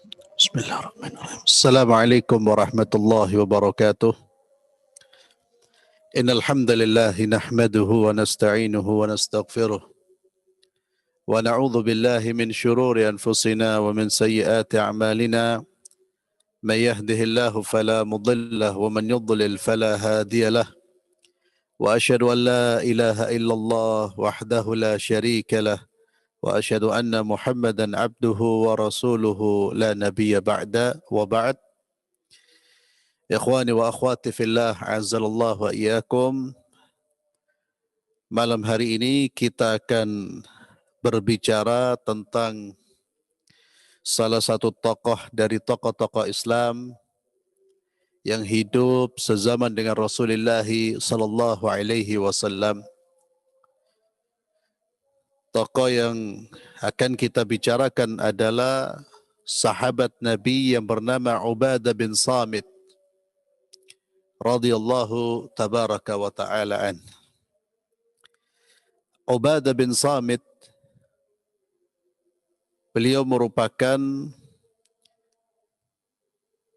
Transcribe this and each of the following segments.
Bismillahirrahmanirrahim. Assalamualaikum warahmatullahi wabarakatuh. Innal hamdalillah nahmaduhu wa nasta'inuhu wa nastaghfiruh wa na'udzu billahi min shururi anfusina wa min sayyiati a'malina. May yahdihillahu fala mudilla wa man yudlil fala hadiyalah. Wa asyhadu an la ilaha illallah wahdahu la syarika lah wa asyhadu anna Muhammadan abduhu wa rasuluhu la nabiyya ba'da wa ba'd. Ikhwani wa akhwati fillah, azzalallah wa iyyakum. Malam hari ini kita akan berbicara tentang salah satu tokoh dari tokoh-tokoh Islam yang hidup sezaman dengan Rasulullah sallallahu alaihi wasallam. Tokoh yang akan kita bicarakan adalah sahabat Nabi yang bernama Ubadah bin Samit radhiyallahu tabaraka wa ta'ala an. Ubadah bin Samit, beliau merupakan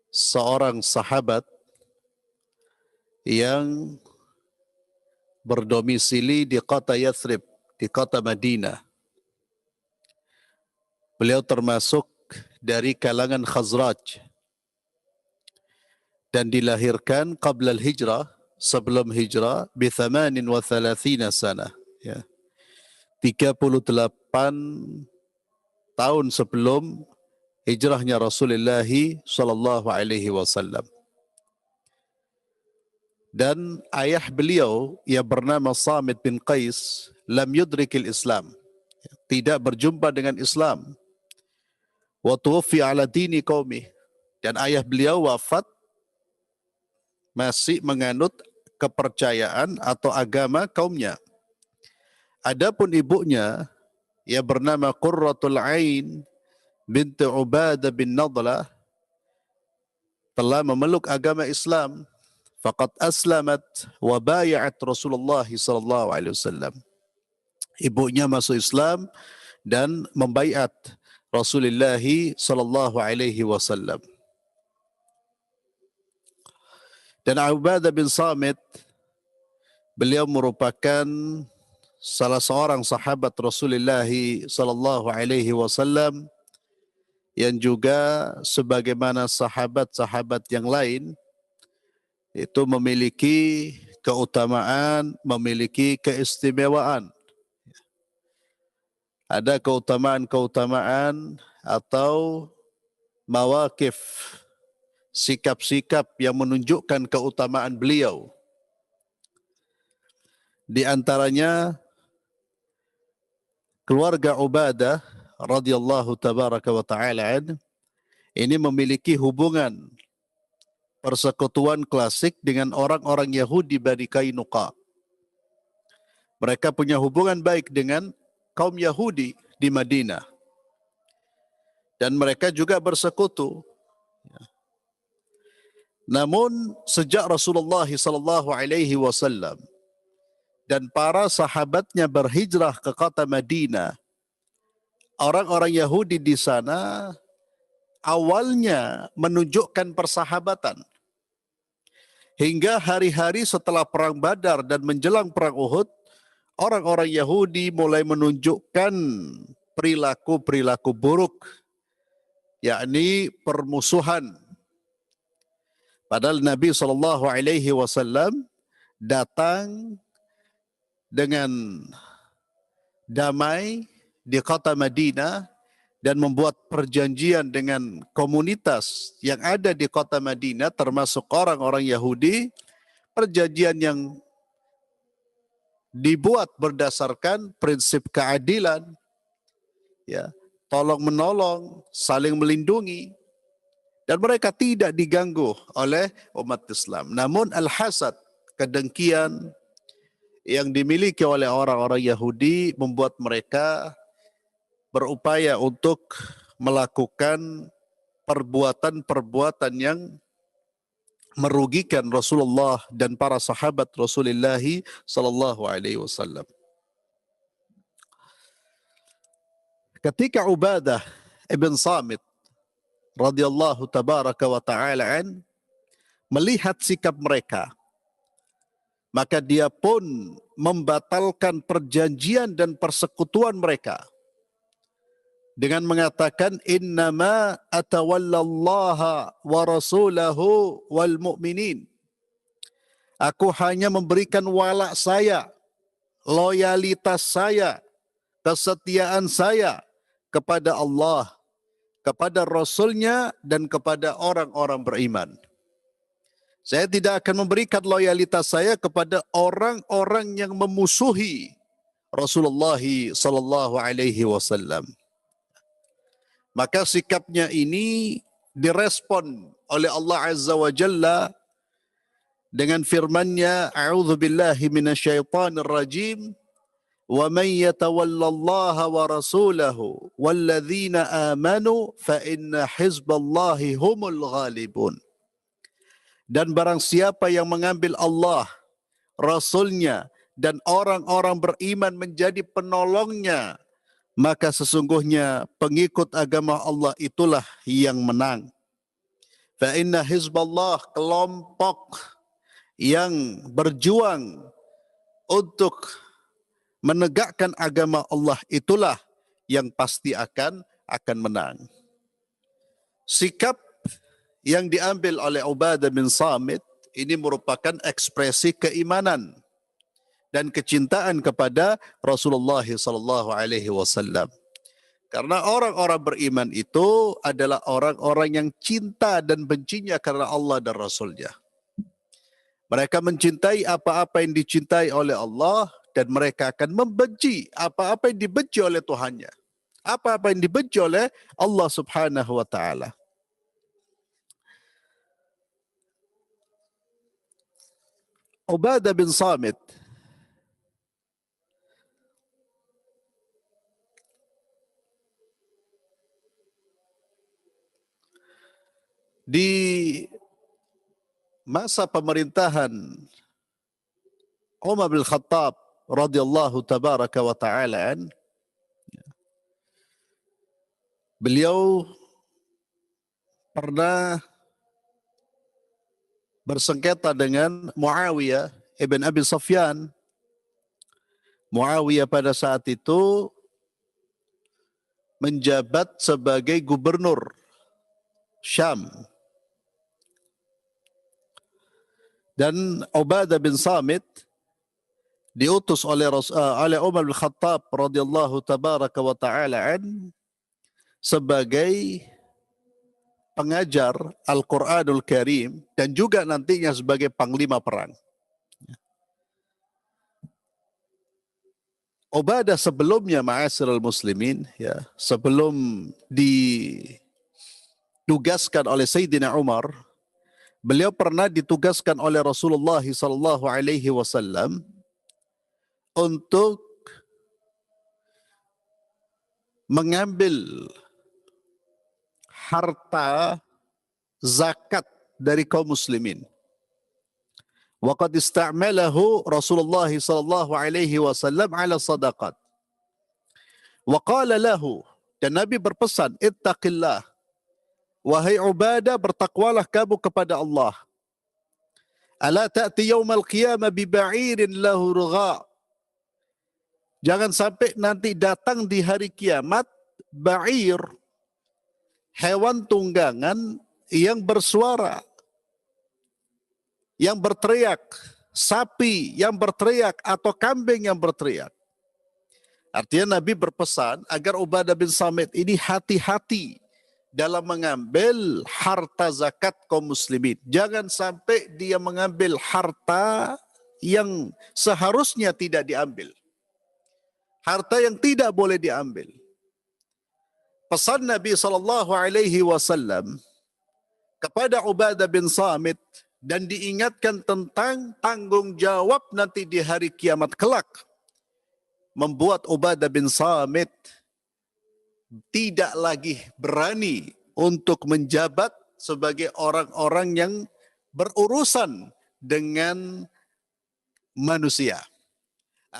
seorang sahabat yang berdomisili di kota Yathrib, di kota Madinah. Beliau termasuk dari kalangan Khazraj dan dilahirkan qabla al-hijrah, sebelum hijrah, bi 38 sana, ya. 38 tahun sebelum hijrahnya Rasulullah sallallahu alaihi wasallam. Dan ayah beliau yang bernama Samit bin Qais lam yudrikil Islam, tidak berjumpa dengan Islam. Wa tuwfi ala dini qaumi, dan ayah beliau wafat masih menganut kepercayaan atau agama kaumnya. Adapun ibunya yang bernama Qurratul Ain binti Ubadah bin Nadlah telah memeluk agama Islam. Faqad aslamat wa bay'at Rasulullah sallallahu alaihi wasallam. Ibunya masuk Islam dan membaiat Rasulullah sallallahu alaihi wasallam. Dan Ubadah bin Samit, beliau merupakan salah seorang sahabat Rasulullah sallallahu alaihi wasallam yang juga sebagaimana sahabat-sahabat yang lain itu memiliki keutamaan, memiliki keistimewaan. Ada keutamaan-keutamaan atau mawaqif, sikap-sikap yang menunjukkan keutamaan beliau. Di antaranya keluarga Ubadah radhiyallahu tabaraka wa ta'ala ini memiliki hubungan persekutuan klasik dengan orang-orang Yahudi Bani Qainuqa. Mereka punya hubungan baik dengan kaum Yahudi di Madinah. Dan mereka juga bersekutu. Namun sejak Rasulullah sallallahu alaihi wasallam dan para sahabatnya berhijrah ke kota Madinah, orang-orang Yahudi di sana awalnya menunjukkan persahabatan. Hingga hari-hari setelah perang Badar dan menjelang perang Uhud, orang-orang Yahudi mulai menunjukkan perilaku-perilaku buruk, yakni permusuhan. Padahal Nabi SAW datang dengan damai di kota Madinah dan membuat perjanjian dengan komunitas yang ada di kota Madinah, termasuk orang-orang Yahudi, perjanjian yang dibuat berdasarkan prinsip keadilan, ya, tolong menolong, saling melindungi, dan mereka tidak diganggu oleh umat Islam. Namun al-hasad, kedengkian yang dimiliki oleh orang-orang Yahudi membuat mereka berupaya untuk melakukan perbuatan-perbuatan yang merugikan Rasulullah dan para sahabat Rasulullah sallallahu alaihi wasallam. Ketika Ubadah ibn Samit radhiyallahu tabaraka wa ta'ala melihat sikap mereka, maka dia pun membatalkan perjanjian dan persekutuan mereka dengan mengatakan innama atawallallaha wa rasulahu wal mu'minin. Aku hanya memberikan walak saya, loyalitas saya, kesetiaan saya kepada Allah, kepada Rasulnya, dan kepada orang-orang beriman. Saya tidak akan memberikan loyalitas saya kepada orang-orang yang memusuhi Rasulullah sallallahu alaihi wasallam. Maka sikapnya ini direspon oleh Allah Azza wa Jalla dengan firman-Nya, a'udzu billahi minasyaitonir rajim, wa may yatawallallaha wa rasulahu walladzina amanu fa inna hizballahi humul ghalibun. Dan barang siapa yang mengambil Allah, Rasulnya, dan orang-orang beriman menjadi penolongnya, maka sesungguhnya pengikut agama Allah itulah yang menang. Fa inna hizballah, kelompok yang berjuang untuk menegakkan agama Allah itulah yang pasti akan menang. Sikap yang diambil oleh Ubadah bin Samit ini merupakan ekspresi keimanan dan kecintaan kepada Rasulullah sallallahu alaihi wasallam. Karena orang-orang beriman itu adalah orang-orang yang cinta dan bencinya karena Allah dan Rasulnya. Mereka mencintai apa-apa yang dicintai oleh Allah dan mereka akan membenci apa-apa yang dibenci oleh Tuhannya. Apa-apa yang dibenci oleh Allah Subhanahu wa taala. Ubadah bin Samit di masa pemerintahan Umar bin Khattab radhiyallahu tabaraka wa ta'ala, beliau pernah bersengketa dengan Muawiyah ibn Abi Sufyan. Muawiyah pada saat itu menjabat sebagai gubernur Syam. Dan Ubadah bin Samit diutus oleh Umar bin Khattab radhiyallahu tabaraka wa ta'ala sebagai pengajar Al-Quranul Karim dan juga nantinya sebagai panglima perang. Ubadah sebelumnya, ma'asyiral muslimin, ya, sebelum ditugaskan oleh Sayyidina Umar, beliau pernah ditugaskan oleh Rasulullah sallallahu alaihi wasallam untuk mengambil harta zakat dari kaum muslimin. Wa qad ista'malahu Rasulullah sallallahu alaihi wasallam ala sadaqat. Wa qala lahu, dan Nabi berpesan, ittaqillah, wahai Ubadah, bertakwalah kamu kepada Allah. Ala ta'ti yaumal qiyamah bi ba'irin lahu rugha. Jangan sampai nanti datang di hari kiamat ba'ir, hewan tunggangan yang bersuara, yang berteriak, sapi yang berteriak atau kambing yang berteriak. Artinya Nabi berpesan agar Ubadah bin Samit ini hati-hati dalam mengambil harta zakat kaum muslimin. Jangan sampai dia mengambil harta yang seharusnya tidak diambil. Harta yang tidak boleh diambil. Pesan Nabi SAW kepada Ubadah bin Samit dan diingatkan tentang tanggung jawab nanti di hari kiamat kelak, membuat Ubadah bin Samit tidak lagi berani untuk menjabat sebagai orang-orang yang berurusan dengan manusia.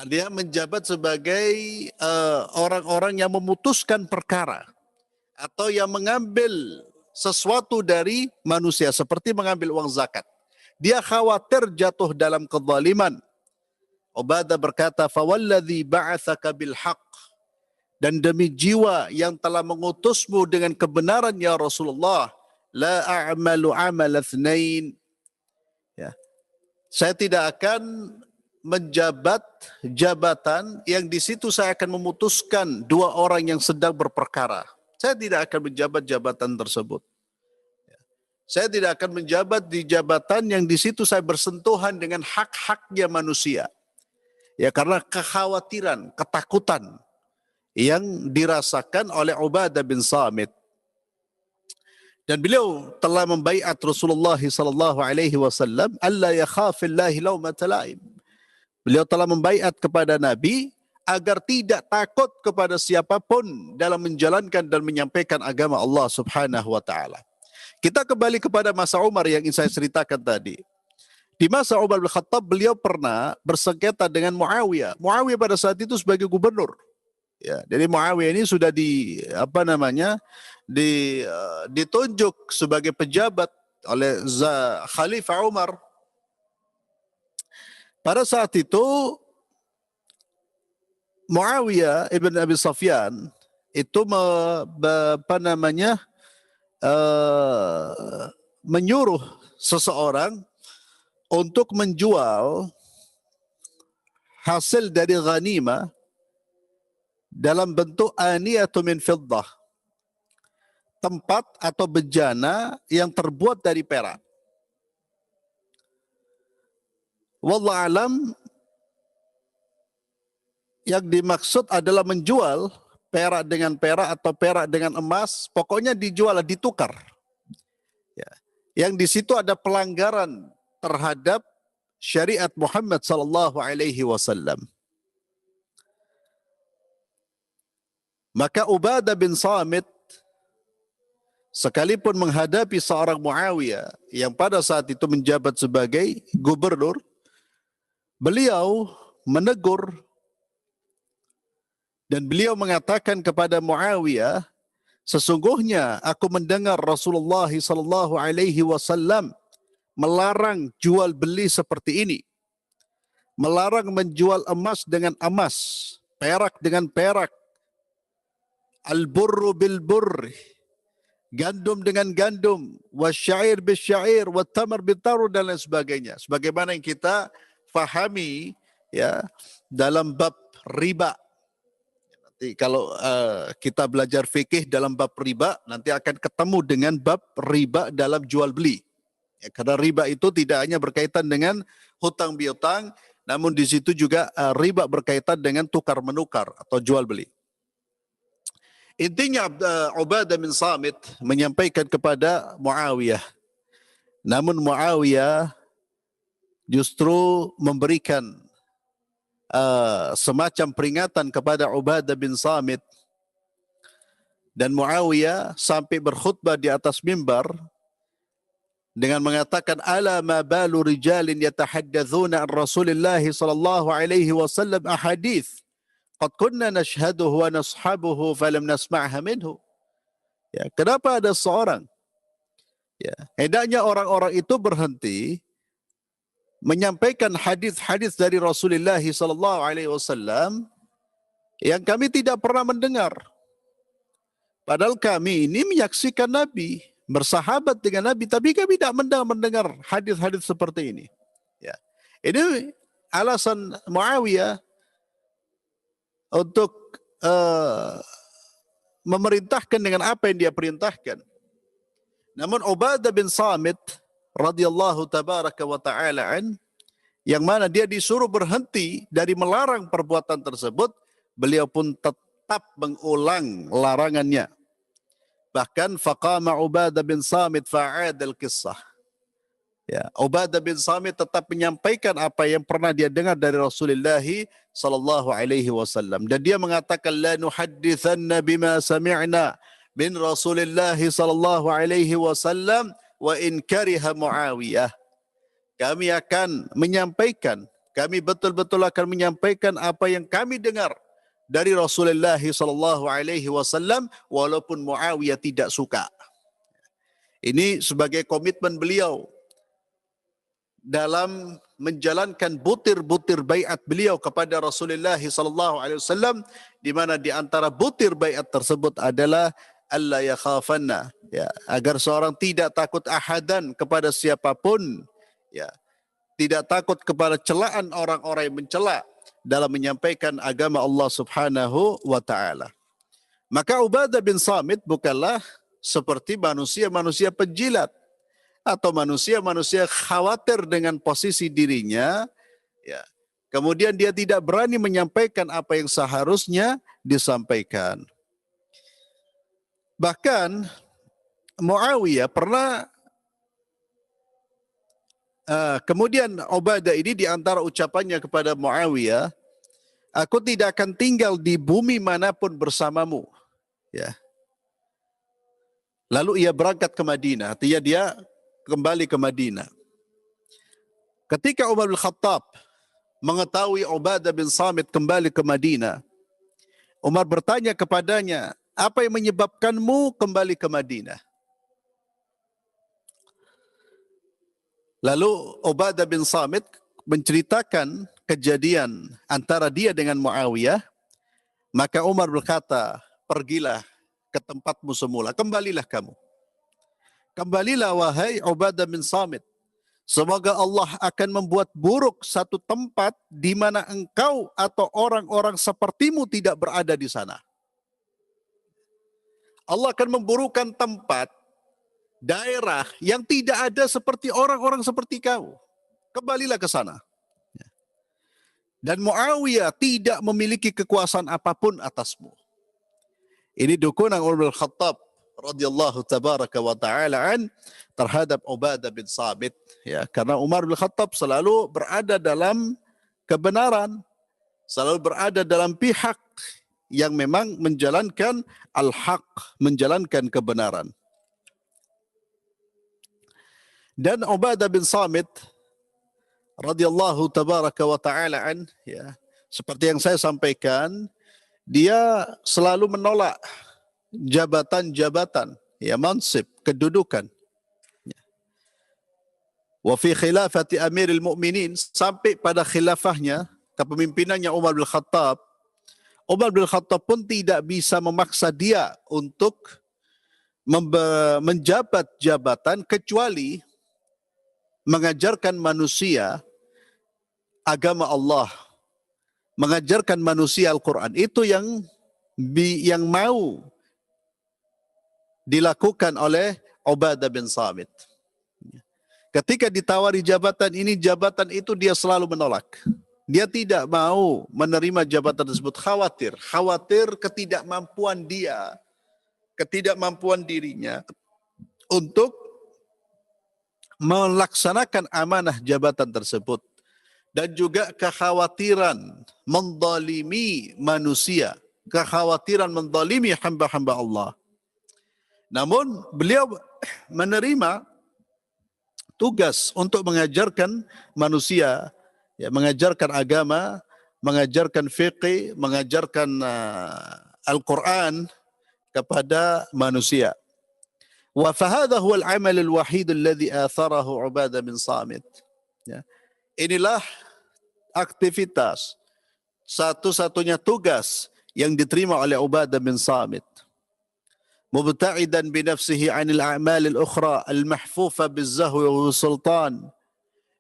Dia menjabat sebagai orang-orang yang memutuskan perkara atau yang mengambil sesuatu dari manusia seperti mengambil uang zakat. Dia khawatir jatuh dalam kezaliman. Ubadah berkata, "Fawalladzi ba'atsaka bil haqq." Dan demi jiwa yang telah mengutusmu dengan kebenaran ya Rasulullah, la a'malu amal itsnain. Ya. Saya tidak akan menjabat jabatan yang di situ saya akan memutuskan dua orang yang sedang berperkara. Saya tidak akan menjabat jabatan tersebut. Saya tidak akan menjabat di jabatan yang di situ saya bersentuhan dengan hak-haknya manusia. Ya, karena kekhawatiran, ketakutan yang dirasakan oleh Ubadah bin Samit. Dan beliau telah membaiat Rasulullah sallallahu alaihi wasallam alla yakhafillahi laumata laim. Beliau telah membaiat kepada Nabi agar tidak takut kepada siapapun dalam menjalankan dan menyampaikan agama Allah Subhanahu wa taala. Kita kembali kepada masa Umar yang ingin saya ceritakan tadi. Di masa Umar bin Khattab, beliau pernah bersengketa dengan Muawiyah. Muawiyah pada saat itu sebagai gubernur. Ya, jadi Muawiyah ini sudah ditunjuk sebagai pejabat oleh Khalifah Umar. Pada saat itu Muawiyah ibn Abi Sufyan itu menyuruh seseorang untuk menjual hasil dari ghanimah dalam bentuk aniyatu min fiddah, tempat atau bejana yang terbuat dari perak. Wallahu alam, yang dimaksud adalah menjual perak dengan perak atau perak dengan emas, pokoknya dijual, ditukar. Ya. Yang di situ ada pelanggaran terhadap syariat Muhammad sallallahu alaihi wasallam. Maka Ubadah bin Samit sekalipun menghadapi seorang Muawiyah yang pada saat itu menjabat sebagai gubernur, beliau menegur dan beliau mengatakan kepada Muawiyah, sesungguhnya aku mendengar Rasulullah sallallahu alaihi wasallam melarang jual beli seperti ini. Melarang menjual emas dengan emas, perak dengan perak, al-burru bil burri, gandum dengan gandum, wasyair bil syair, wattamar bil tamr, dan lain sebagainya. Sebagaimana yang kita fahami ya dalam bab riba. Nanti kalau kita belajar fikih dalam bab riba, nanti akan ketemu dengan bab riba dalam jual beli. Ya, karena riba itu tidak hanya berkaitan dengan hutang piutang, namun di situ juga riba berkaitan dengan tukar menukar atau jual beli. Intinya Ubadah bin Samit menyampaikan kepada Muawiyah. Namun Muawiyah justru memberikan semacam peringatan kepada Ubadah bin Samit. Dan Muawiyah sampai berkhutbah di atas mimbar dengan mengatakan, ala ma balu rijalin yatahaddatsuna an Rasulillah sallallahu alaihi wasallam ahadits qad kunna nashhaduhu wa nashabuhu falam nasma'ha minhu. Ya, kenapa ada seorang, ya, hendaknya orang-orang itu berhenti menyampaikan hadis-hadis dari Rasulullah sallallahu alaihi wasallam yang kami tidak pernah mendengar. Padahal kami ini menyaksikan Nabi, bersahabat dengan Nabi, tapi kami tidak mendengar hadis-hadis seperti ini. Ya. Ini alasan Muawiyah untuk memerintahkan dengan apa yang dia perintahkan. Namun Ubadah bin Samit radhiyallahu tabaraka wa ta'ala an, yang mana dia disuruh berhenti dari melarang perbuatan tersebut, beliau pun tetap mengulang larangannya. Bahkan faqama Ubadah bin Samit fa'ad al-qissah. Ya, Ubadah bin Samit tetap menyampaikan apa yang pernah dia dengar dari Rasulullah sallallahu alaihi wasallam, dan dia mengatakan, la nuhadditsanna bima sami'na min Rasulullah sallallahu alaihi wasallam wa in kariha Muawiyah. Kami akan menyampaikan, kami betul-betul akan menyampaikan apa yang kami dengar dari Rasulullah sallallahu alaihi wasallam walaupun Muawiyah tidak suka. Ini sebagai komitmen beliau dalam menjalankan butir-butir baiat beliau kepada Rasulullah sallallahu alaihi wasallam, di mana di antara butir baiat tersebut adalah alla yakhafanna, ya, agar seorang tidak takut ahadan kepada siapapun, ya, tidak takut kepada celaan orang-orang yang mencela dalam menyampaikan agama Allah Subhanahu wa taala. Maka Ubadah bin Samit bukanlah seperti manusia-manusia penjilat atau manusia-manusia khawatir dengan posisi dirinya, ya. Kemudian dia tidak berani menyampaikan apa yang seharusnya disampaikan. Bahkan Muawiyah pernah kemudian Ubadah ini di antara ucapannya kepada Muawiyah, aku tidak akan tinggal di bumi manapun bersamamu, ya. Lalu ia berangkat ke Madinah, artinya dia kembali ke Madinah. Ketika Umar bin Khattab mengetahui Ubadah bin Samit kembali ke Madinah, Umar bertanya kepadanya, apa yang menyebabkanmu kembali ke Madinah? Lalu Ubadah bin Samit menceritakan kejadian antara dia dengan Muawiyah. Maka Umar berkata, pergilah ke tempatmu semula, kembalilah kamu. Kembalilah wahai Ubadah bin Samit. Semoga Allah akan membuat buruk satu tempat di mana engkau atau orang-orang sepertimu tidak berada di sana. Allah akan memburukkan tempat, daerah yang tidak ada seperti orang-orang seperti kau. Kembalilah ke sana. Dan Muawiyah tidak memiliki kekuasaan apapun atasmu. Ini dukungan Umar bin Khattab radhiyallahu tabaraka wa ta'ala terhadap Ubadah bin Samit, ya, karena Umar bin Khattab selalu berada dalam kebenaran, selalu berada dalam pihak yang memang menjalankan al-haq, menjalankan kebenaran. Dan Ubadah bin Samit radhiyallahu tabaraka wa ta'ala ya, seperti yang saya sampaikan, dia selalu menolak jabatan-jabatan, ya, mansib, kedudukan. Wa fi khilafati Amirul Mukminin, sampai pada khilafahnya, kepemimpinannya Umar bin Khattab, Umar bin Khattab pun tidak bisa memaksa dia untuk menjabat jabatan kecuali mengajarkan manusia agama Allah, mengajarkan manusia Al-Quran. Itu yang mau dilakukan oleh Ubadah bin Samit. Ketika ditawari jabatan ini, jabatan itu dia selalu menolak. Dia tidak mau menerima jabatan tersebut, khawatir ketidakmampuan dia, ketidakmampuan dirinya untuk melaksanakan amanah jabatan tersebut. Dan juga kekhawatiran mendalimi manusia, kekhawatiran mendalimi hamba-hamba Allah. Namun beliau menerima tugas untuk mengajarkan manusia, ya, mengajarkan agama, mengajarkan fiqh, mengajarkan Al-Quran kepada manusia. Wa fahadha huwa al-amal al-wahid alladhi atharahu Ubadah bin Samit. Ya. Inilah aktivitas, satu-satunya tugas yang diterima oleh Ubadah bin Samit. Mubta'idan bi nafsihi 'anil a'mal al-ukhra al-mahfufa biz-zahwi wal sultan.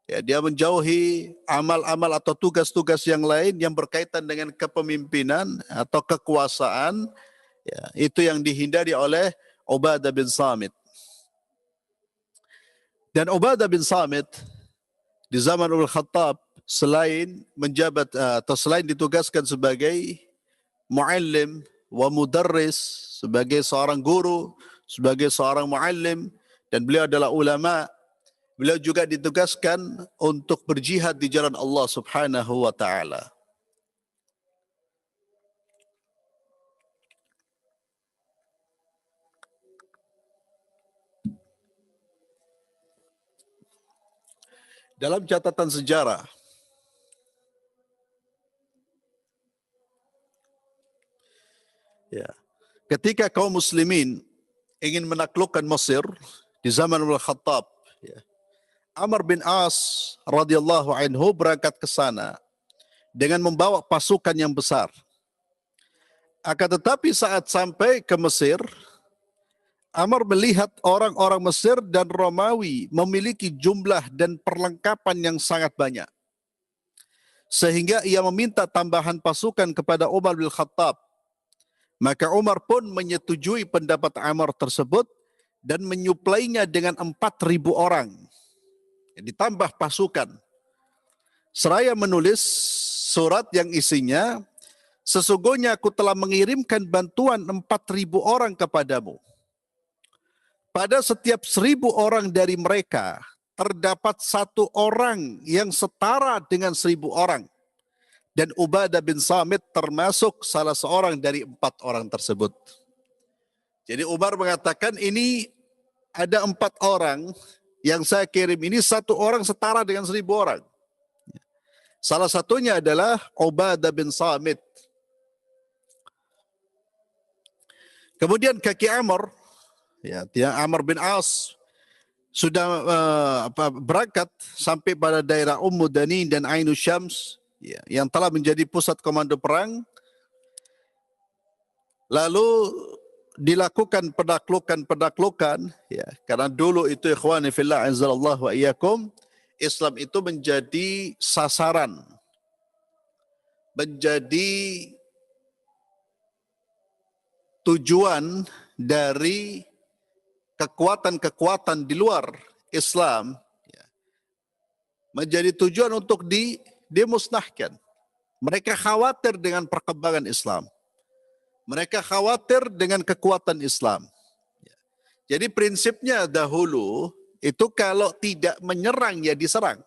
Ya, dia menjauhi amal-amal atau tugas-tugas yang lain yang berkaitan dengan kepemimpinan atau kekuasaan. Ya, itu yang dihindari oleh Ubadah bin Samit. Dan Ubadah bin Samit di zaman Umar Khattab, selain menjabat atau selain ditugaskan sebagai muallim wa mudarris, sebagai seorang guru, sebagai seorang muallim, dan beliau adalah ulama, beliau juga ditugaskan untuk berjihad di jalan Allah Subhanahu wa taala. Dalam catatan sejarah, ya, ketika kaum muslimin ingin menaklukkan Mesir di zaman Umar Khattab. Ya. Amr bin As radhiyallahu anhu berangkat ke sana dengan membawa pasukan yang besar. Akan tetapi saat sampai ke Mesir, Amr melihat orang-orang Mesir dan Romawi memiliki jumlah dan perlengkapan yang sangat banyak. Sehingga ia meminta tambahan pasukan kepada Umar bin Khattab. Maka Umar pun menyetujui pendapat Amr tersebut dan menyuplainya dengan 4.000 orang. Ditambah pasukan. Seraya menulis surat yang isinya, sesungguhnya aku telah mengirimkan bantuan 4.000 orang kepadamu. Pada setiap 1.000 orang dari mereka, terdapat 1 orang yang setara dengan 1.000 orang. Dan Ubadah bin Samit termasuk salah seorang dari 4 orang tersebut. Jadi Umar mengatakan ini ada 4 orang yang saya kirim, ini 1 orang setara dengan 1.000 orang. Salah satunya adalah Ubadah bin Samit. Kemudian kaki Amr, Amr bin As sudah berangkat sampai pada daerah Ummu Danin dan Ainu Syams, yang telah menjadi pusat komando perang. Lalu dilakukan penaklukan, karena dulu itu ikhwani fillah azzalallahu wa iyyakum, Islam itu menjadi sasaran, menjadi tujuan dari kekuatan-kekuatan di luar Islam, menjadi tujuan untuk dimusnahkan. Mereka khawatir dengan perkembangan Islam. Mereka khawatir dengan kekuatan Islam. Jadi prinsipnya dahulu itu kalau tidak menyerang ya diserang.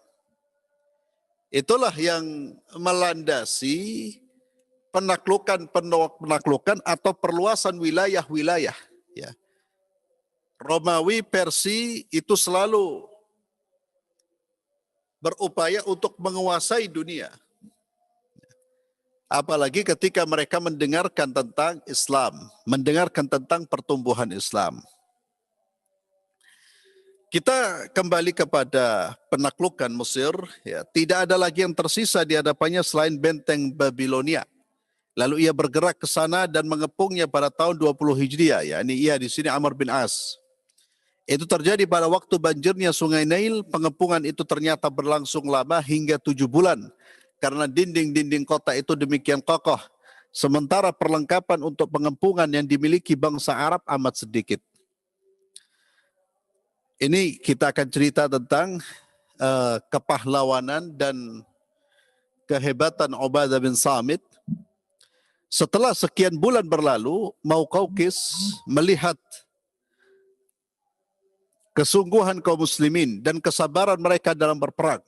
Itulah yang melandasi penaklukan atau perluasan wilayah-wilayah. Romawi, Persia itu selalu berupaya untuk menguasai dunia. Apalagi ketika mereka mendengarkan tentang Islam, mendengarkan tentang pertumbuhan Islam. Kita kembali kepada penaklukan Mesir, tidak ada lagi yang tersisa di hadapannya selain benteng Babilonia. Lalu ia bergerak ke sana dan mengepungnya pada tahun 20 Hijriah, ia di sini Amr bin As. Itu terjadi pada waktu banjirnya Sungai Nail. Pengepungan itu ternyata berlangsung lama hingga 7 bulan. Karena dinding-dinding kota itu demikian kokoh. Sementara perlengkapan untuk pengepungan yang dimiliki bangsa Arab amat sedikit. Ini kita akan cerita tentang kepahlawanan dan kehebatan Ubadah bin Samit. Setelah sekian bulan berlalu, Muqawqis melihat kesungguhan kaum muslimin dan kesabaran mereka dalam berperang.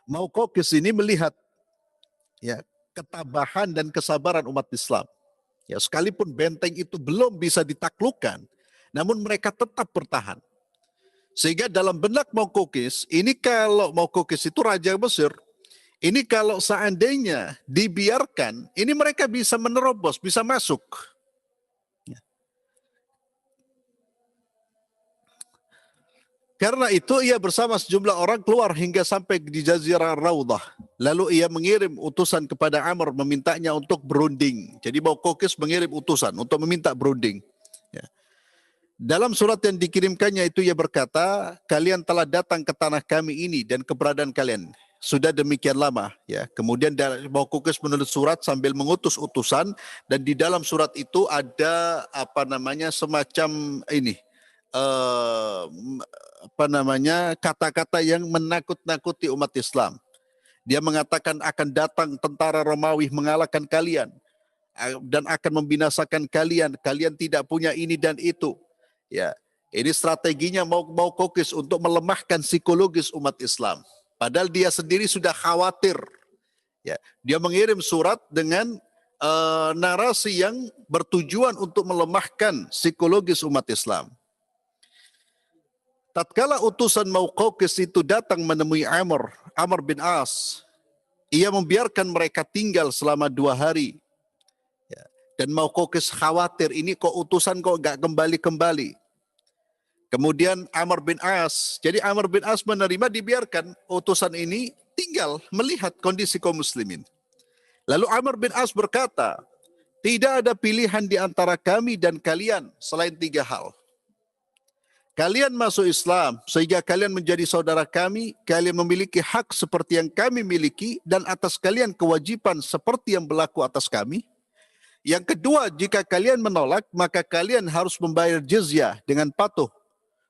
Muqawqis ini melihat ketabahan dan kesabaran umat Islam. Sekalipun benteng itu belum bisa ditaklukkan, namun mereka tetap bertahan. Sehingga dalam benak Muqawqis, ini kalau Muqawqis itu raja Mesir, ini kalau seandainya dibiarkan, ini mereka bisa menerobos, bisa masuk. Karena itu ia bersama sejumlah orang keluar hingga sampai di Jazirah Raudah. Lalu ia mengirim utusan kepada Amr memintanya untuk berunding. Jadi Muqawqis mengirim utusan untuk meminta berunding. Dalam surat yang dikirimkannya itu ia berkata, kalian telah datang ke tanah kami ini dan keberadaan kalian sudah demikian lama. Kemudian Muqawqis menulis surat sambil mengutus utusan, dan di dalam surat itu ada semacam ini. Kata-kata yang menakut-nakuti umat Islam. Dia mengatakan akan datang tentara Romawi mengalahkan kalian dan akan membinasakan kalian. Kalian tidak punya ini dan itu. Ini strateginya Muqawqis untuk melemahkan psikologis umat Islam. Padahal dia sendiri sudah khawatir. Dia mengirim surat dengan narasi yang bertujuan untuk melemahkan psikologis umat Islam. tatkala utusan Muqawqis itu datang menemui Amr bin As, ia membiarkan mereka tinggal selama 2 hari. Ya. Dan Muqawqis khawatir, ini kok utusan kok gak kembali-kembali. Kemudian jadi Amr bin As menerima, dibiarkan utusan ini tinggal melihat kondisi kaum muslimin. Lalu Amr bin As berkata, tidak ada pilihan di antara kami dan kalian selain 3 hal. Kalian masuk Islam sehingga kalian menjadi saudara kami, kalian memiliki hak seperti yang kami miliki, dan atas kalian kewajiban seperti yang berlaku atas kami. Yang kedua, jika kalian menolak, maka kalian harus membayar jizyah dengan patuh,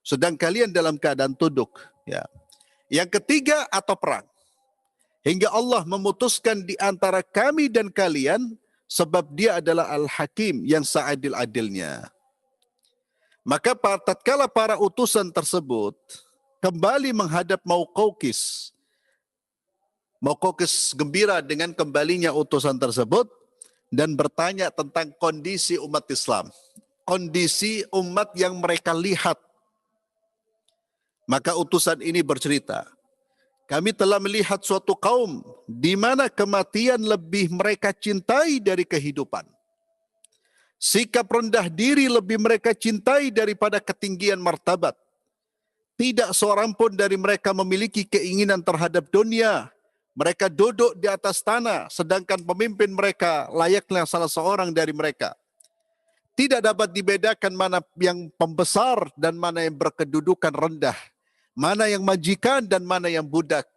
sedang kalian dalam keadaan tunduk. Ya. Yang ketiga, atau perang. Hingga Allah memutuskan di antara kami dan kalian, sebab dia adalah Al-Hakim yang seadil-adilnya. Maka tatkala para utusan tersebut kembali menghadap Muqawqis, Muqawqis gembira dengan kembalinya utusan tersebut dan bertanya tentang kondisi umat Islam, kondisi umat yang mereka lihat. Maka utusan ini bercerita, kami telah melihat suatu kaum di mana kematian lebih mereka cintai dari kehidupan. Sikap rendah diri lebih mereka cintai daripada ketinggian martabat. Tidak seorang pun dari mereka memiliki keinginan terhadap dunia. Mereka duduk di atas tanah, sedangkan pemimpin mereka layaknya salah seorang dari mereka. Tidak dapat dibedakan mana yang pembesar dan mana yang berkedudukan rendah. Mana yang majikan dan mana yang budak.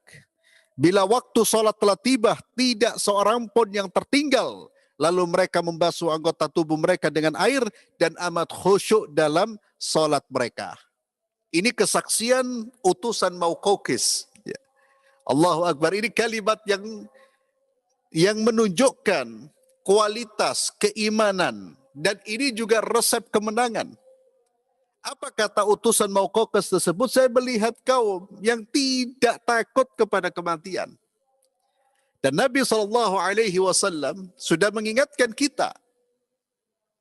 Bila waktu sholat telah tiba, tidak seorang pun yang tertinggal. Lalu mereka membasuh anggota tubuh mereka dengan air dan amat khusyuk dalam sholat mereka. Ini kesaksian utusan Muqawqis. Ya. Allahu Akbar. Ini kalimat yang menunjukkan kualitas keimanan. Dan ini juga resep kemenangan. Apa kata utusan Muqawqis tersebut? Saya melihat kaum yang tidak takut kepada kematian. Dan Nabi SAW sudah mengingatkan kita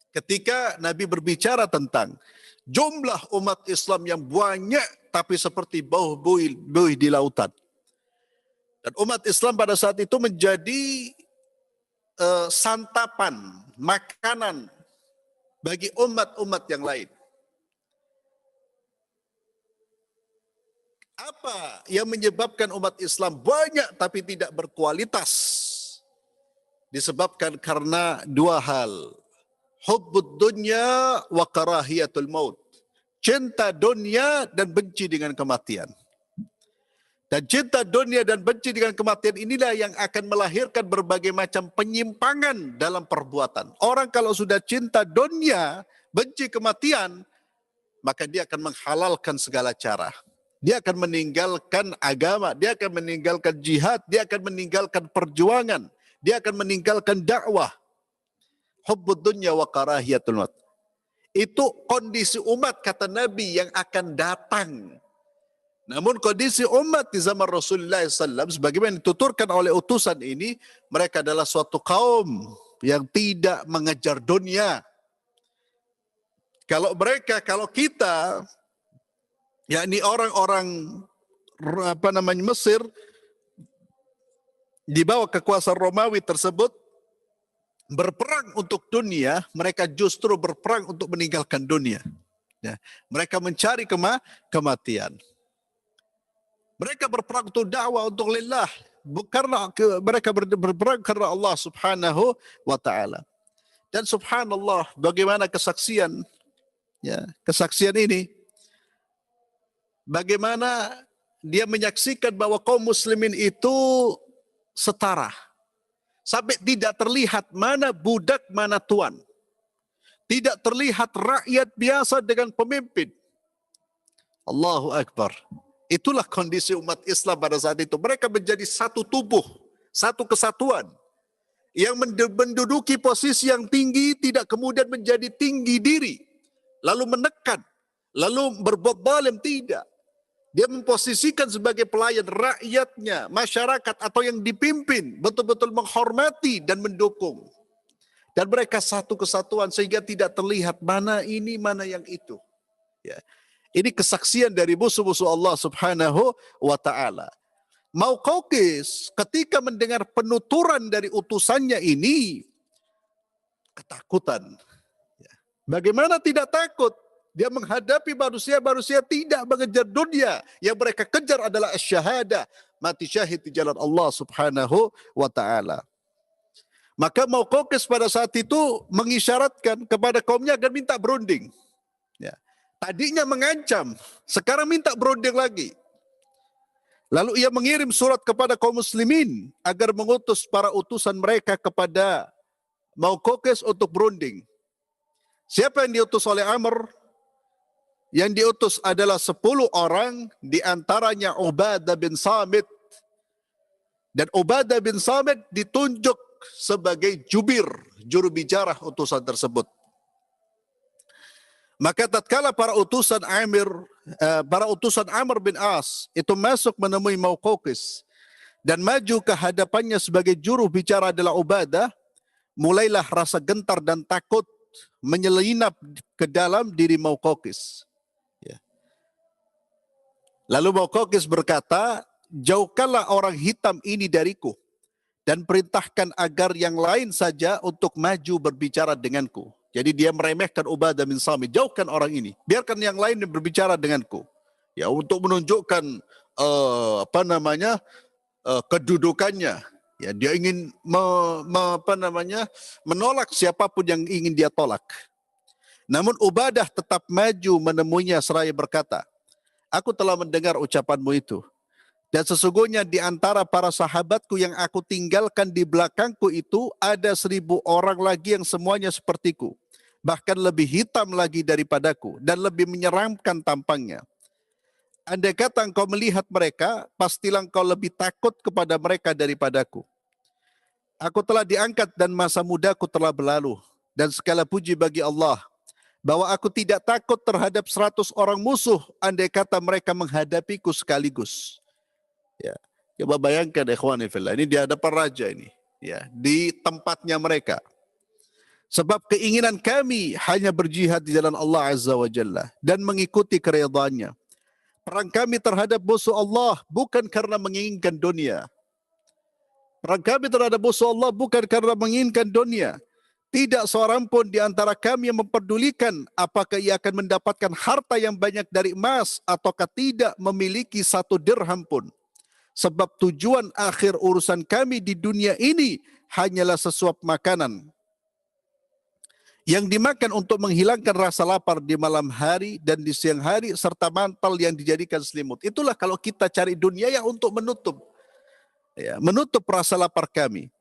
ketika Nabi berbicara tentang jumlah umat Islam yang banyak tapi seperti buih di lautan. Dan umat Islam pada saat itu menjadi santapan, makanan bagi umat-umat yang lain. Apa yang menyebabkan umat Islam banyak tapi tidak berkualitas? Disebabkan karena 2 hal. Hubbud dunya wa karahiyatul maut. Cinta dunia dan benci dengan kematian. Dan cinta dunia dan benci dengan kematian inilah yang akan melahirkan berbagai macam penyimpangan dalam perbuatan. Orang kalau sudah cinta dunia, benci kematian, maka dia akan menghalalkan segala cara. Dia akan meninggalkan agama, dia akan meninggalkan jihad, dia akan meninggalkan perjuangan, dia akan meninggalkan dakwah. Hubbud dunya wa karahiyatul maut. Itu kondisi umat kata Nabi yang akan datang. Namun kondisi umat di zaman Rasulullah SAW, sebagaimana dituturkan oleh utusan ini, mereka adalah suatu kaum yang tidak mengejar dunia. Kalau kita, yakni orang-orang Mesir di bawah kekuasaan Romawi tersebut berperang untuk dunia, mereka justru berperang untuk meninggalkan dunia. Ya, mereka mencari kematian. Mereka berperang untuk dakwah, untuk lillah, karena mereka berperang karena Allah Subhanahu wa taala. Dan subhanallah, bagaimana kesaksian ini, bagaimana dia menyaksikan bahwa kaum muslimin itu setara. Sampai tidak terlihat mana budak, mana tuan. Tidak terlihat rakyat biasa dengan pemimpin. Allahu Akbar. Itulah kondisi umat Islam pada saat itu. Mereka menjadi satu tubuh, satu kesatuan. Yang menduduki posisi yang tinggi tidak kemudian menjadi tinggi diri. Lalu menekan, lalu berbuat zalim, tidak. Dia memposisikan sebagai pelayan rakyatnya, masyarakat atau yang dipimpin, betul-betul menghormati dan mendukung. Dan mereka satu kesatuan sehingga tidak terlihat mana ini, mana yang itu. Ya. Ini kesaksian dari musuh-musuh Allah Subhanahu wa ta'ala. Mauqawqis ketika mendengar penuturan dari utusannya ini, ketakutan. Bagaimana tidak takut? Dia menghadapi manusia tidak mengejar dunia. Yang mereka kejar adalah syahadah, mati syahid di jalan Allah Subhanahu wa ta'ala. Maka Mauqawqis pada saat itu mengisyaratkan kepada kaumnya agar minta berunding. Ya. Tadinya mengancam, sekarang minta berunding lagi. Lalu ia mengirim surat kepada kaum muslimin agar mengutus para utusan mereka kepada Mauqawqis untuk berunding. Siapa yang diutus oleh Amr? Yang diutus adalah 10 orang, di antaranya Ubadah bin Samit. Dan Ubadah bin Samit ditunjuk sebagai jubir, juru bicara utusan tersebut. Maka tatkala para utusan Amr bin As itu masuk menemui Mauqawqis dan maju ke hadapannya sebagai juru bicara adalah Ubadah, mulailah rasa gentar dan takut menyelinap ke dalam diri Mauqawqis. Ya. Lalu Mauqawqis berkata, jauhkanlah orang hitam ini dariku dan perintahkan agar yang lain saja untuk maju berbicara denganku. Jadi dia meremehkan Ubadah bin Samit. Jauhkan orang ini. Biarkan yang lain berbicara denganku. Ya, untuk menunjukkan kedudukannya. Ya, dia ingin menolak siapapun yang ingin dia tolak. Namun Ubadah tetap maju menemuinya seraya berkata, aku telah mendengar ucapanmu itu. Dan sesungguhnya di antara para sahabatku yang aku tinggalkan di belakangku itu ada 1000 orang lagi yang semuanya sepertiku. Bahkan lebih hitam lagi daripadaku dan lebih menyeramkan tampangnya. Andai kata engkau melihat mereka, pastilah engkau lebih takut kepada mereka daripadaku. Aku telah diangkat dan masa mudaku telah berlalu. Dan segala puji bagi Allah, bahwa aku tidak takut terhadap 100 orang musuh andai kata mereka menghadapiku sekaligus. Ya, coba bayangkan ikhwani fillah, ini di hadapan raja ini, ya, di tempatnya mereka. Sebab keinginan kami hanya berjihad di jalan Allah Azza wa Jalla dan mengikuti keridhaannya. Perang kami terhadap musuh Allah bukan karena menginginkan dunia. Perang kami terhadap musuh Allah bukan karena menginginkan dunia. Tidak seorang pun di antara kami yang memperdulikan apakah ia akan mendapatkan harta yang banyak dari emas ataukah tidak memiliki 1 dirham pun. Sebab tujuan akhir urusan kami di dunia ini hanyalah sesuap makanan yang dimakan untuk menghilangkan rasa lapar di malam hari dan di siang hari serta mantel yang dijadikan selimut. Itulah kalau kita cari dunia ya untuk menutup rasa lapar kami.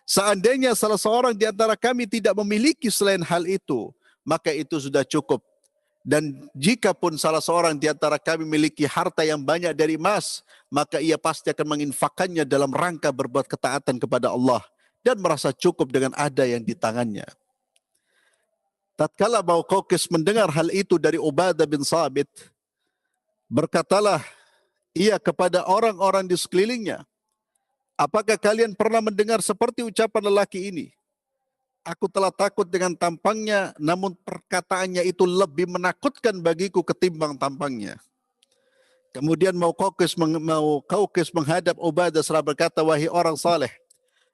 Seandainya salah seorang di antara kami tidak memiliki selain hal itu, maka itu sudah cukup. Dan jika pun salah seorang di antara kami memiliki harta yang banyak dari emas, maka ia pasti akan menginfakkannya dalam rangka berbuat ketaatan kepada Allah dan merasa cukup dengan ada yang di tangannya. Tatkala Mauqawqis mendengar hal itu dari Ubadah bin Samit, berkatalah ia kepada orang-orang di sekelilingnya, apakah kalian pernah mendengar seperti ucapan lelaki ini? Aku telah takut dengan tampangnya, namun perkataannya itu lebih menakutkan bagiku ketimbang tampangnya. Kemudian Mauqawqis menghadap Ubadah seraya berkata, wahai orang saleh,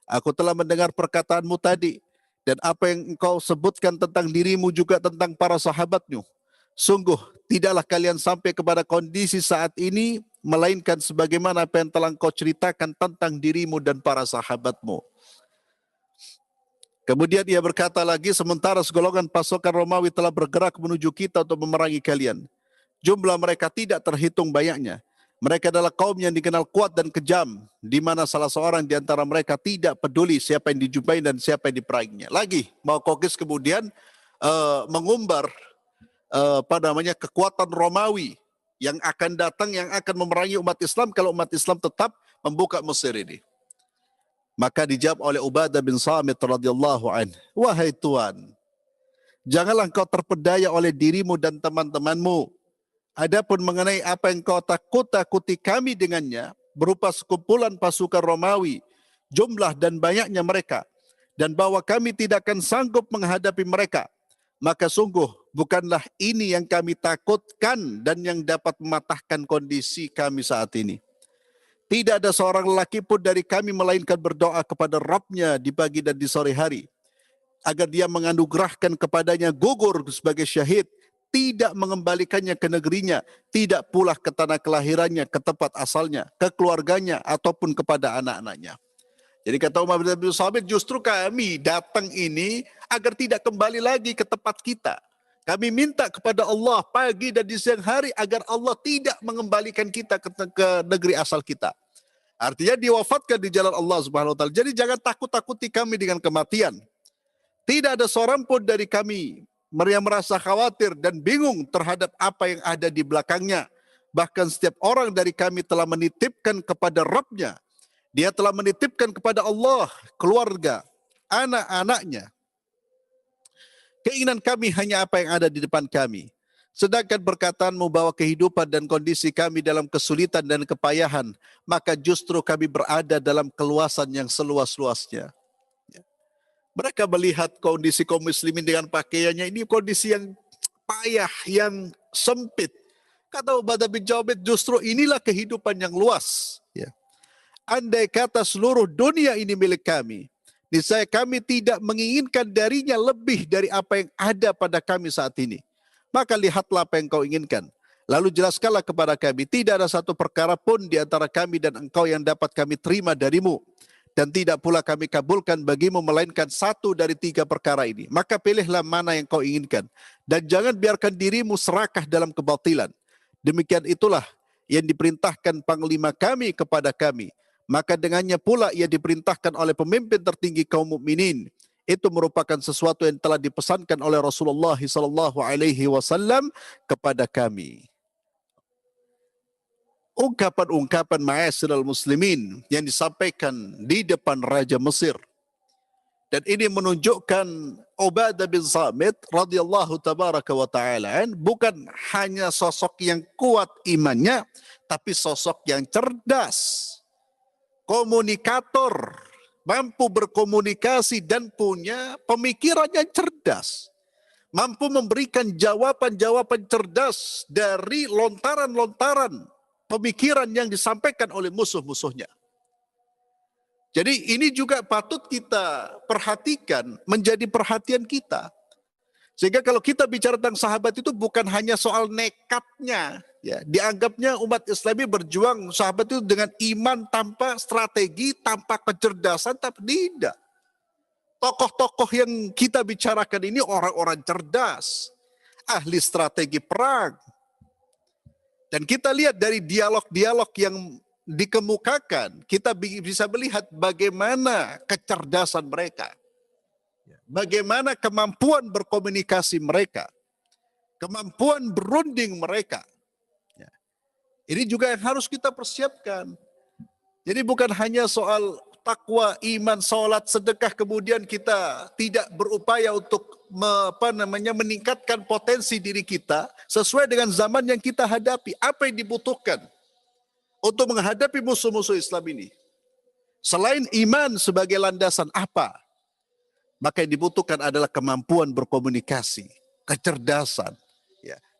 aku telah mendengar perkataanmu tadi, dan apa yang engkau sebutkan tentang dirimu juga tentang para sahabatmu. Sungguh, tidaklah kalian sampai kepada kondisi saat ini, melainkan sebagaimana apa yang telah engkau ceritakan tentang dirimu dan para sahabatmu. Kemudian ia berkata lagi, sementara segolongan pasukan Romawi telah bergerak menuju kita untuk memerangi kalian. Jumlah mereka tidak terhitung banyaknya. Mereka adalah kaum yang dikenal kuat dan kejam, di mana salah seorang di antara mereka tidak peduli siapa yang dijumpai dan siapa yang diperanginya. Lagi, Mauqawqis kemudian mengumbar kekuatan Romawi yang akan datang, yang akan memerangi umat Islam kalau umat Islam tetap membuka Mesir ini. Maka dijawab oleh Ubadah bin Samit radhiyallahu anhu, wahai Tuan, janganlah engkau terpedaya oleh dirimu dan teman-temanmu. Adapun mengenai apa yang kau takuti kami dengannya, berupa sekumpulan pasukan Romawi, jumlah dan banyaknya mereka, dan bahwa kami tidak akan sanggup menghadapi mereka, maka sungguh Bukanlah ini yang kami takutkan dan yang dapat mematahkan kondisi kami saat ini. Tidak ada seorang lelaki pun dari kami melainkan berdoa kepada Rabb-Nya di pagi dan di sore hari, agar dia menganugerahkan kepadanya gugur sebagai syahid, tidak mengembalikannya ke negerinya, tidak pula ke tanah kelahirannya, ke tempat asalnya, ke keluarganya, ataupun kepada anak-anaknya. Jadi kata Umar bin Abdul Sabit, justru kami datang ini agar tidak kembali lagi ke tempat kita. Kami minta kepada Allah pagi dan di siang hari agar Allah tidak mengembalikan kita ke negeri asal kita. Artinya diwafatkan di jalan Allah Subhanahu wa taala. Jadi jangan takut-takuti kami dengan kematian. Tidak ada seorang pun dari kami yang merasa khawatir dan bingung terhadap apa yang ada di belakangnya. Bahkan setiap orang dari kami telah menitipkan kepada Rabb-Nya. Dia telah menitipkan kepada Allah, keluarga, anak-anaknya. Keinginan kami hanya apa yang ada di depan kami. Sedangkan perkataan membawa kehidupan dan kondisi kami dalam kesulitan dan kepayahan, maka justru kami berada dalam keluasan yang seluas-luasnya. Mereka melihat kondisi kaum muslimin dengan pakaiannya, ini kondisi yang payah, yang sempit. Kata Ubadah bin Jabir, justru inilah kehidupan yang luas. Andai kata seluruh dunia ini milik kami, niscaya kami tidak menginginkan darinya lebih dari apa yang ada pada kami saat ini. Maka lihatlah apa yang kau inginkan. Lalu jelaskanlah kepada kami, tidak ada satu perkara pun di antara kami dan engkau yang dapat kami terima darimu. Dan tidak pula kami kabulkan bagimu melainkan satu dari tiga perkara ini. Maka pilihlah mana yang kau inginkan. Dan jangan biarkan dirimu serakah dalam kebatilan. Demikian itulah yang diperintahkan panglima kami kepada kami. Maka dengannya pula ia diperintahkan oleh pemimpin tertinggi kaum mukminin. Itu merupakan sesuatu yang telah dipesankan oleh Rasulullah SAW kepada kami. Ungkapan-ungkapan ma'asyiral muslimin yang disampaikan di depan Raja Mesir. Dan ini menunjukkan Ubadah bin Samit radhiyallahu tabaraka wa ta'ala bukan hanya sosok yang kuat imannya, tapi sosok yang cerdas, komunikator, mampu berkomunikasi dan punya pemikiran yang cerdas. Mampu memberikan jawaban-jawaban cerdas dari lontaran-lontaran pemikiran yang disampaikan oleh musuh-musuhnya. Jadi ini juga patut kita perhatikan, menjadi perhatian kita. Sehingga kalau kita bicara tentang sahabat itu bukan hanya soal nekatnya. Ya, dianggapnya umat Islami berjuang sahabat itu dengan iman tanpa strategi, tanpa kecerdasan, tapi tidak. Tokoh-tokoh yang kita bicarakan ini orang-orang cerdas, ahli strategi perang. Dan kita lihat dari dialog-dialog yang dikemukakan, kita bisa melihat bagaimana kecerdasan mereka. Bagaimana kemampuan berkomunikasi mereka. Kemampuan berunding mereka. Ini juga yang harus kita persiapkan. Jadi bukan hanya soal takwa, iman, sholat, sedekah, kemudian kita tidak berupaya untuk meningkatkan potensi diri kita sesuai dengan zaman yang kita hadapi. Apa yang dibutuhkan untuk menghadapi musuh-musuh Islam ini? Selain iman sebagai landasan apa? Maka yang dibutuhkan adalah kemampuan berkomunikasi, kecerdasan,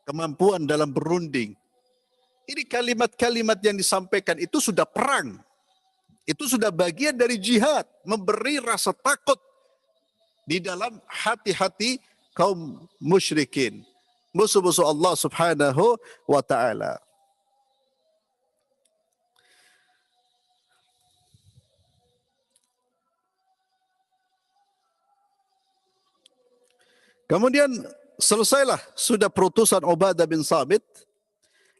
kemampuan dalam berunding. Ini kalimat-kalimat yang disampaikan itu sudah perang. Itu sudah bagian dari jihad, memberi rasa takut di dalam hati-hati kaum musyrikin, musuh-musuh Allah Subhanahu wa ta'ala. Kemudian selesailah sudah perutusan Ubadah bin Samit,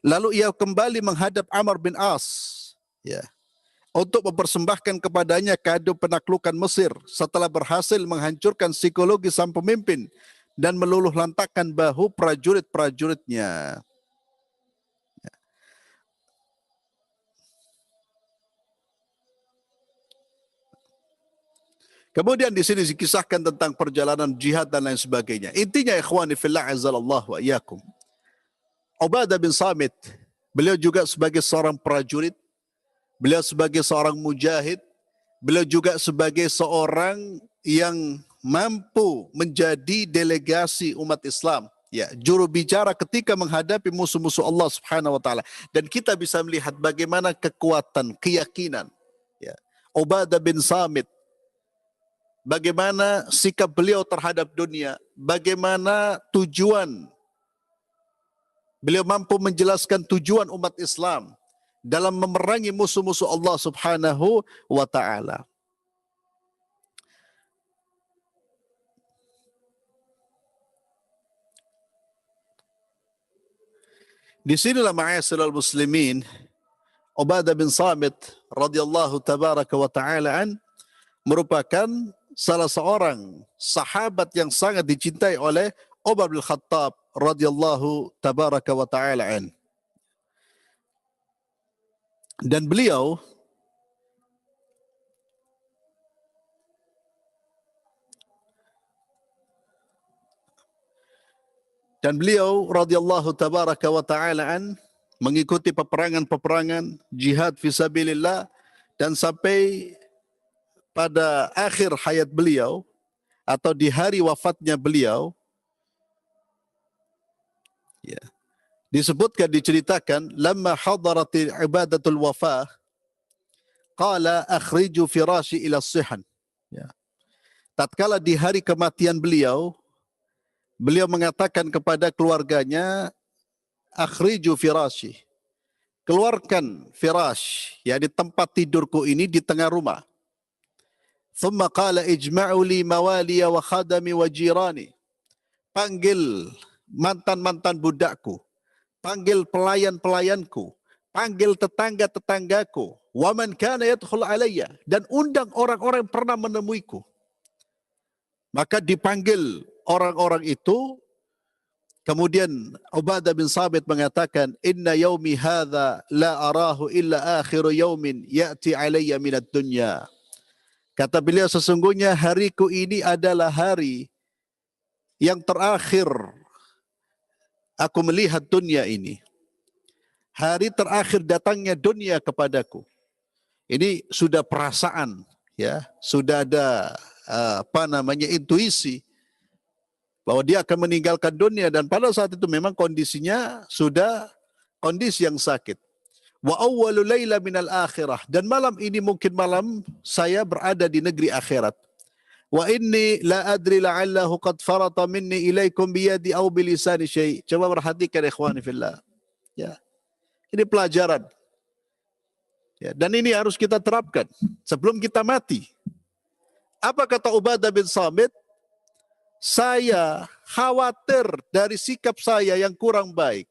lalu ia kembali menghadap Amr bin As, untuk mempersembahkan kepadanya kado penaklukan Mesir setelah berhasil menghancurkan psikologi sang pemimpin dan meluluh lantakkan bahu prajurit-prajuritnya. Kemudian di sini dikisahkan tentang perjalanan jihad dan lain sebagainya. Intinya ikhwani fillah azzalallah wa iyyakum, Ubadah bin Samit, beliau juga sebagai seorang prajurit, beliau sebagai seorang mujahid, beliau juga sebagai seorang yang mampu menjadi delegasi umat Islam Ya, juru bicara ketika menghadapi musuh-musuh Allah Subhanahu wa taala. Dan kita bisa melihat bagaimana kekuatan, keyakinan ya. Ubadah bin Samit, bagaimana sikap beliau terhadap dunia, bagaimana tujuan beliau mampu menjelaskan tujuan umat Islam dalam memerangi musuh-musuh Allah Subhanahu wa taala. Di sinilah ma'asyiral muslimin, Ubadah bin Samit radhiyallahu tabaraka wa taala merupakan salah seorang sahabat yang sangat dicintai oleh Umar bin Khattab radhiyallahu tabaraka wa taala dan beliau radhiyallahu tabaraka wa taala mengikuti peperangan-peperangan jihad fisabilillah dan sampai pada akhir hayat beliau atau di hari wafatnya beliau ya, disebutkan, diceritakan, lamma hadarati ibadatul wafah qala akhriju firashi ila sihan ya. Tatkala di hari kematian beliau mengatakan kepada keluarganya, akhriju firashi, keluarkan firash, yakni tempat tidurku ini di tengah rumah. Thumma qala ijma'u li mawaliya wa khadami wa jirani, panggil mantan-mantan budakku, panggil pelayan-pelayanku, panggil tetangga-tetanggaku, wa man kana yadkhul alayya, dan undang orang-orang yang pernah menemuiku. Maka dipanggil orang-orang itu. Kemudian Ubadah bin Samit mengatakan, inna yaumi hadha la arahu illa akhiru yaumin ya'ti alayya minad dunya. Kata beliau, sesungguhnya hariku ini adalah hari yang terakhir aku melihat dunia ini. Hari terakhir datangnya dunia kepadaku. Ini sudah perasaan ya, sudah ada intuisi bahwa dia akan meninggalkan dunia, dan pada saat itu memang kondisinya sudah kondisi yang sakit. Wa awwalu laila minal akhirah, dan malam ini mungkin malam saya berada di negeri akhirat. Wa inni la adri la'allahu qad farata minni ilaikum biyadi aw bilisani syai'. Coba perhatikan ikhwani fillah. Ya. Ini pelajaran. Ya, dan ini harus kita terapkan sebelum kita mati. Apa kata Ubadah bin Samit? Saya khawatir dari sikap saya yang kurang baik.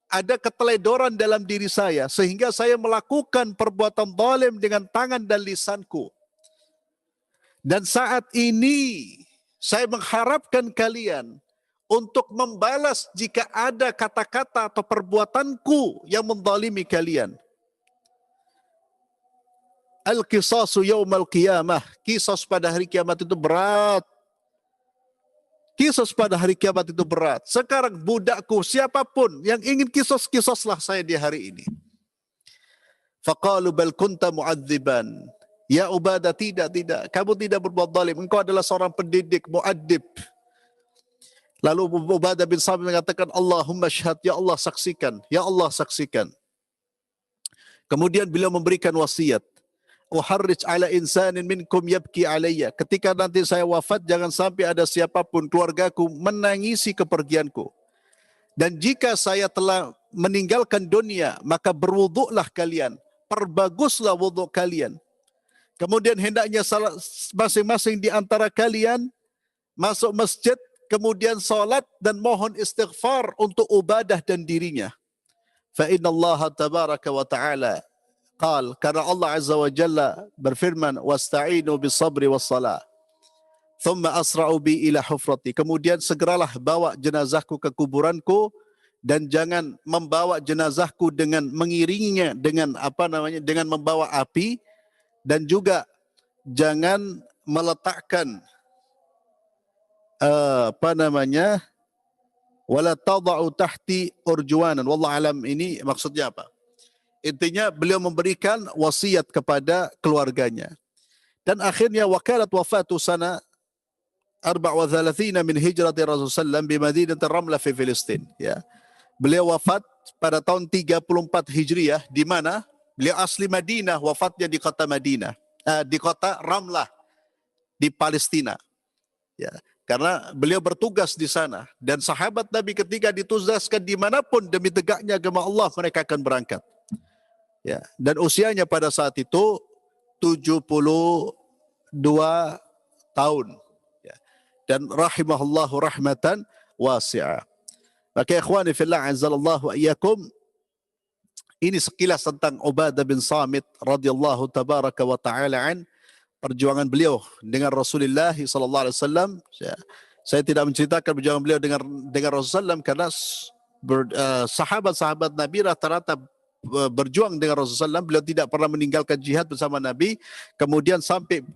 Ada keteledoran dalam diri saya sehingga saya melakukan perbuatan zalim dengan tangan dan lisanku. Dan saat ini saya mengharapkan kalian untuk membalas jika ada kata-kata atau perbuatanku yang menzalimi kalian. Al-qisasu yaumal qiyamah. Qisas pada hari kiamat itu berat. Kisos pada hari kiamat itu berat. Sekarang budakku, siapapun yang ingin kisos-kisoslah saya di hari ini. Faqalu bal kunta mu'adziban. Ya Ubadah, tidak. Kamu tidak berbuat zalim. Engkau adalah seorang pendidik, mu'addib. Lalu Ubadah bin Samit mengatakan, Allahumma syahad, ya Allah saksikan. Ya Allah saksikan. Kemudian beliau memberikan wasiat. Uharrij ala insanin minkum yabki alayya. Ketika nanti saya wafat, jangan sampai ada siapapun keluargaku menangisi kepergianku. Dan jika saya telah meninggalkan dunia, maka berwuduklah kalian. Perbaguslah wuduk kalian. Kemudian hendaknya masing-masing di antara kalian masuk masjid, kemudian salat dan mohon istighfar untuk Ubadah dan dirinya. Fa inna Allah tabaraka wa ta'ala karena Allah Azza wa Jalla berfirman, wasta'inu bis sabri was salah. Thumma asra'u bi ila hufrati. Kemudian segeralah bawa jenazahku ke kuburanku, dan jangan membawa jenazahku dengan mengiringinya dengan dengan membawa api, dan juga jangan meletakkan wala tada'u tahti urjuanan. Wallahu alam, ini maksudnya apa? Intinya beliau memberikan wasiat kepada keluarganya. Dan akhirnya wakalat wafatu sana 34 min hijrati Rasulullah sallam bi Madinati Ramlah fi Filistin. Ya. Beliau wafat pada tahun 34 Hijriah, di mana beliau asli Madinah, wafatnya di kota Madinah, di kota Ramlah di Palestina. Ya, karena beliau bertugas di sana, dan sahabat Nabi ketika ditugaskan dimanapun demi tegaknya agama Allah, mereka akan berangkat. Ya, dan usianya pada saat itu 72 tahun. Ya, dan rahimahullahu rahmatan wasi'ah. Maka ikhwani fillah azzalallahu wa iyyakum, ini sekilas tentang Ubadah bin Samit radhiyallahu tabaraka wa ta'ala an, perjuangan beliau dengan Rasulullah sallallahu alaihi wasallam. Saya tidak menceritakan perjuangan beliau dengan Rasulullah karena sahabat-sahabat Nabi rata-rata berjuang dengan Rasulullah. Beliau tidak pernah meninggalkan jihad bersama Nabi. Kemudian sampai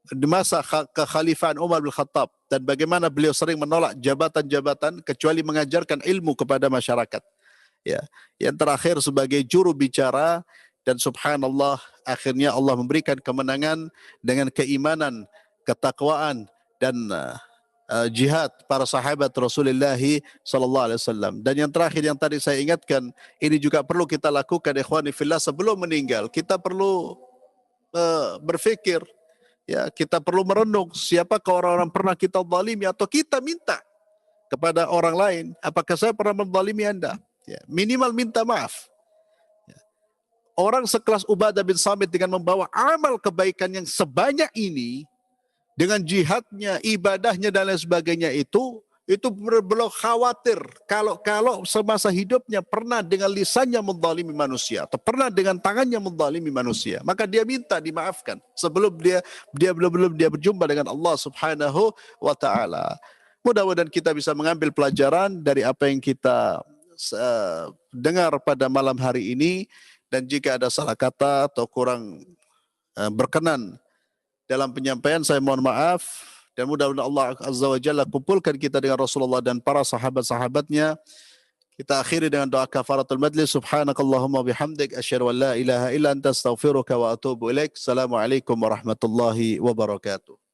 di masa kekhalifahan Umar bin Khattab, dan bagaimana beliau sering menolak jabatan-jabatan kecuali mengajarkan ilmu kepada masyarakat. Ya, yang terakhir sebagai juru bicara, dan subhanallah akhirnya Allah memberikan kemenangan dengan keimanan, ketakwaan, dan jihad para sahabat Rasulullah sallallahu alaihi wasallam. Dan yang terakhir yang tadi saya ingatkan, ini juga perlu kita lakukan ikhwani fillah sebelum meninggal. Kita perlu berfikir. Ya, kita perlu merenung siapakah orang-orang pernah kita zalimi, atau kita minta kepada orang lain, apakah saya pernah menzalimi Anda? Ya, minimal minta maaf. Ya. Orang sekelas Ubadah bin Samit dengan membawa amal kebaikan yang sebanyak ini, dengan jihadnya, ibadahnya dan lain sebagainya, itu beliau khawatir kalau semasa hidupnya pernah dengan lisannya menzalimi manusia, atau pernah dengan tangannya menzalimi manusia, maka dia minta dimaafkan sebelum dia berjumpa dengan Allah Subhanahu wa taala. Mudah-mudahan kita bisa mengambil pelajaran dari apa yang kita dengar pada malam hari ini, dan jika ada salah kata atau kurang berkenan dalam penyampaian, saya mohon maaf. Dan mudah-mudahan Allah Azza wa Jalla kumpulkan kita dengan Rasulullah dan para sahabat-sahabatnya. Kita akhiri dengan doa kafaratul majlis. Subhanakallahumma bihamdik, asyhadu an la ilaha illa anta astaghfiruka wa atubu ilaik. Assalamualaikum warahmatullahi wabarakatuh.